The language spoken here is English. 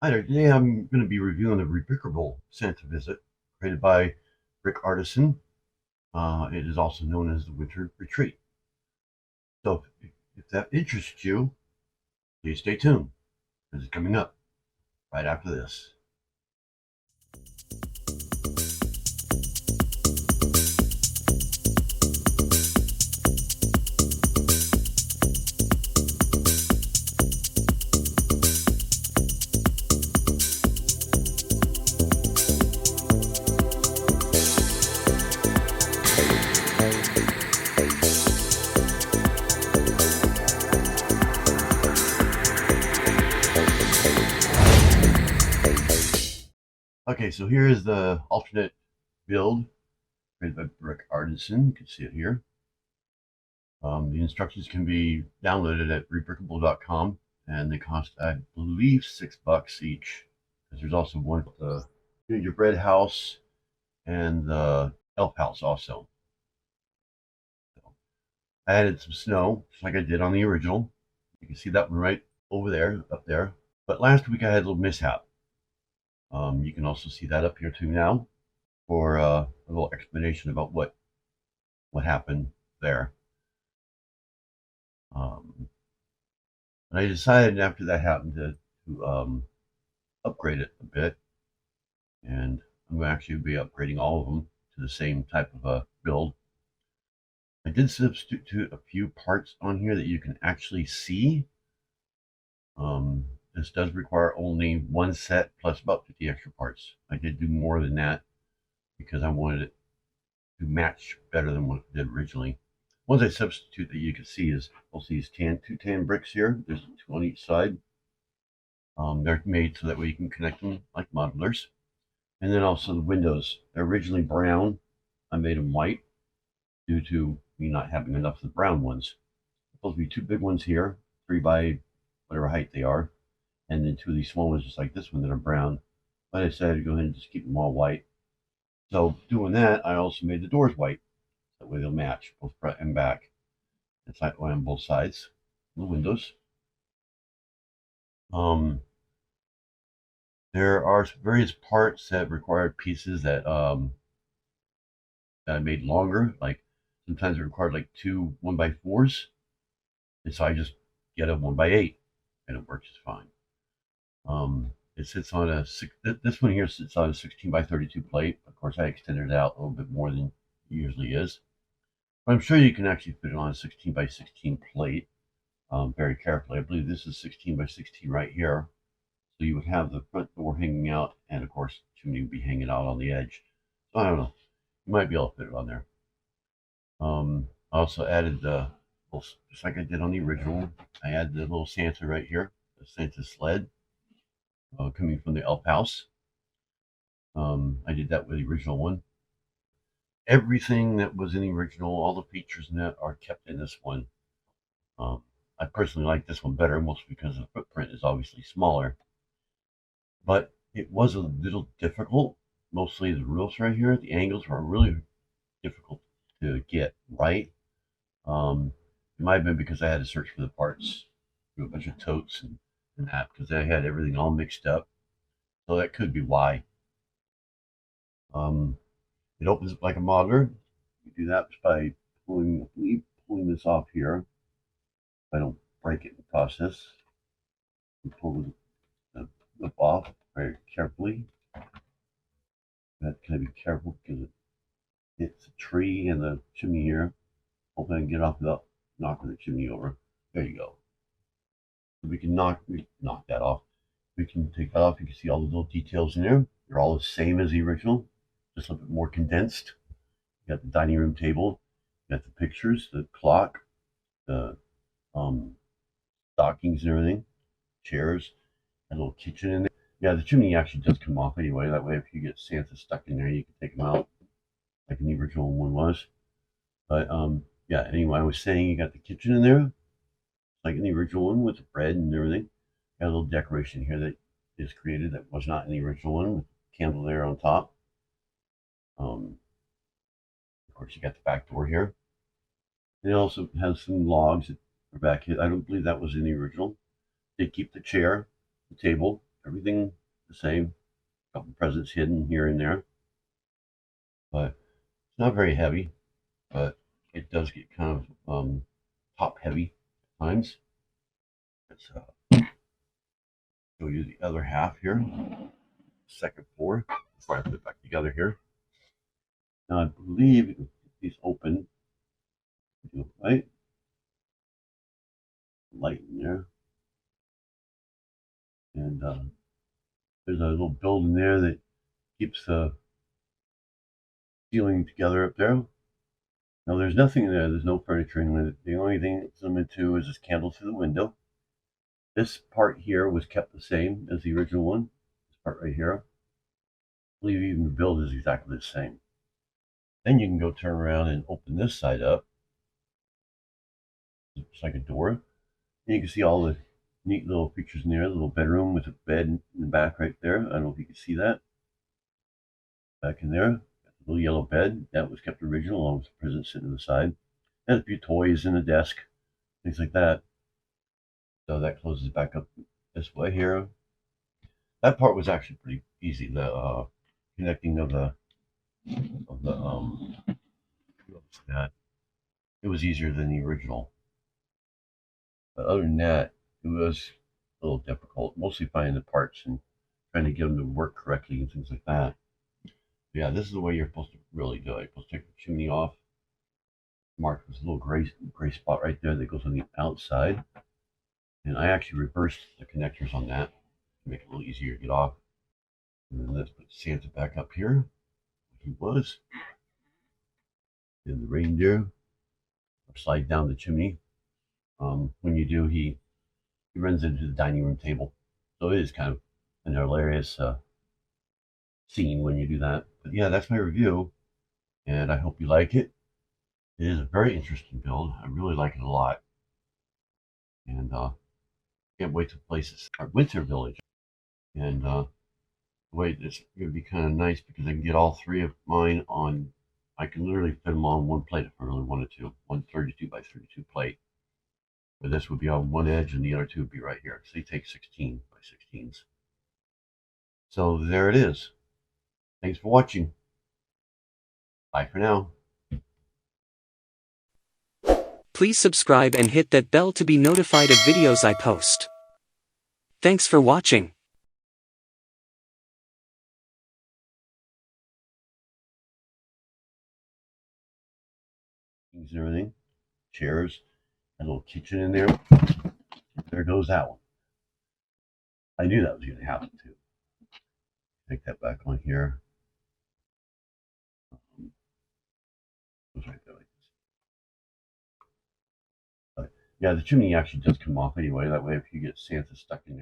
Hi there. Today I'm going to be reviewing the Rebrickable Santa Visit, created by Brick Artisan. It is also known as the Winter Retreat. So if that interests you, please stay tuned, because it's coming up right after this. Okay, so here is the alternate build created by Brick Artisan. You can see it here. The instructions can be downloaded at rebrickable.com, and they cost, I believe, $6 each. Because there's also one with the gingerbread house and the elf house also. I added some snow, just like I did on the original. You can see that one right over there, up there. But last week I had a little mishap. You can also see that up here too now for a little explanation about what happened there. Um, and I decided after that happened to upgrade it a bit, and I'm going to actually be upgrading all of them to the same type of a build. I did substitute a few parts on here that you can actually see. This does require only one set plus about 50 extra parts. I did do more than that because I wanted it to match better than what it did originally. Ones I substitute that you can see is also these two tan bricks here. There's two on each side. They're made so that way you can connect them like modulars. And then also the windows. They're originally brown. I made them white due to me not having enough of the brown ones. There's supposed to be two big ones here, 3 by whatever height they are, and then two of these small ones just like this one that are brown. But I decided to go ahead and just keep them all white. So doing that, I also made the doors white. That way they'll match both front and back. It's like on both sides, the windows. Um, there are various parts that required pieces that I made longer. Like sometimes it required like two 1x4s, and so I just get a 1x8, and it works just fine. It sits on this one here sits on a 16x32 plate. Of course, I extended it out a little bit more than it usually is. But I'm sure you can actually fit it on a 16x16 plate very carefully. I believe this is 16x16 right here. So you would have the front door hanging out, and of course, the chimney would be hanging out on the edge. So I don't know. You might be able to fit it on there. I also added the little, just like I did on the original, I added the little Santa right here, the Santa sled coming from the elf house. I did that with the original one. Everything that was in the original, all the features in that are kept in this one. Um, I personally like this one better, mostly because the footprint is obviously smaller. But it was a little difficult. Mostly the roofs right here, the angles were really difficult to get right. It might have been because I had to search for the parts through a bunch of totes and that because I had everything all mixed up. So that could be why. Um, it opens up like a modeler. You do that just by pulling this off here. If I don't break it in the process, you pull the lip off very carefully. You have to kind of be careful because it hits the tree and the chimney here. Hope I can get off without knocking the chimney over. There you go. So we can knock that off. We can take that off. You can see all the little details in there. They're all the same as the original, just a little bit more condensed. You got the dining room table, you got the pictures, the clock, the um, stockings and everything, chairs, a little kitchen in there. Yeah, the chimney actually does come off anyway. That way, if you get Santa stuck in there, you can take them out like in the original one was. But yeah. Anyway, I was saying you got the kitchen in there, like in the original one with the bread and everything. Got a little decoration here that is created that was not in the original one with candle there on top. Of course, you got the back door here. It also has some logs that are back here. I don't believe that was in the original. They keep the chair, the table, everything the same. A couple presents hidden here and there, but it's not very heavy. But it does get kind of top heavy at times. Let's show you the other half here, second floor, before I put it back together here. Now I believe these open, right? Light in there, and there's a little building there that keeps the ceiling together up there. Now there's nothing in there. There's no furniture in it. The only thing it's limited to is this candle through the window. This part here was kept the same as the original one. This part right here. I believe even the build is exactly the same. Then you can go turn around and open this side up. It's like a door. And you can see all the neat little features in there. A little bedroom with a bed in the back right there. I don't know if you can see that. Back in there. A little yellow bed. That was kept original along with the present sitting to the side. And a few toys in the desk. Things like that. So that closes back up this way here. That part was actually pretty easy. The connecting of the that it was easier than the original. But other than that, it was a little difficult. Mostly finding the parts and trying to get them to work correctly and things like that. But yeah, this is the way you're supposed to really do it. You're supposed to take the chimney off. Mark this little gray spot right there that goes on the outside. And I actually reversed the connectors on that to make it a little easier to get off. And then let's put Santa back up here. He was. And the reindeer slide down the chimney. When you do, he runs into the dining room table. So it is kind of an hilarious scene when you do that. But yeah, that's my review, and I hope you like it. It is a very interesting build. I really like it a lot, and can't wait to place our winter village. And wait, it's going to be kind of nice because I can get all three of mine on. I can literally fit them on one plate if I really wanted to. One 32 by 32 plate. But this would be on one edge and the other two would be right here. So they take 16 by 16s. So there it is. Thanks for watching. Bye for now. Please subscribe and hit that bell to be notified of videos I post. Thanks for watching. Things and everything. Chairs. A little kitchen in there. There goes that one. I knew that was going to happen too. Take that back on here. Goes right there like this. But yeah, the chimney actually does come off anyway. That way, if you get Santa stuck in there.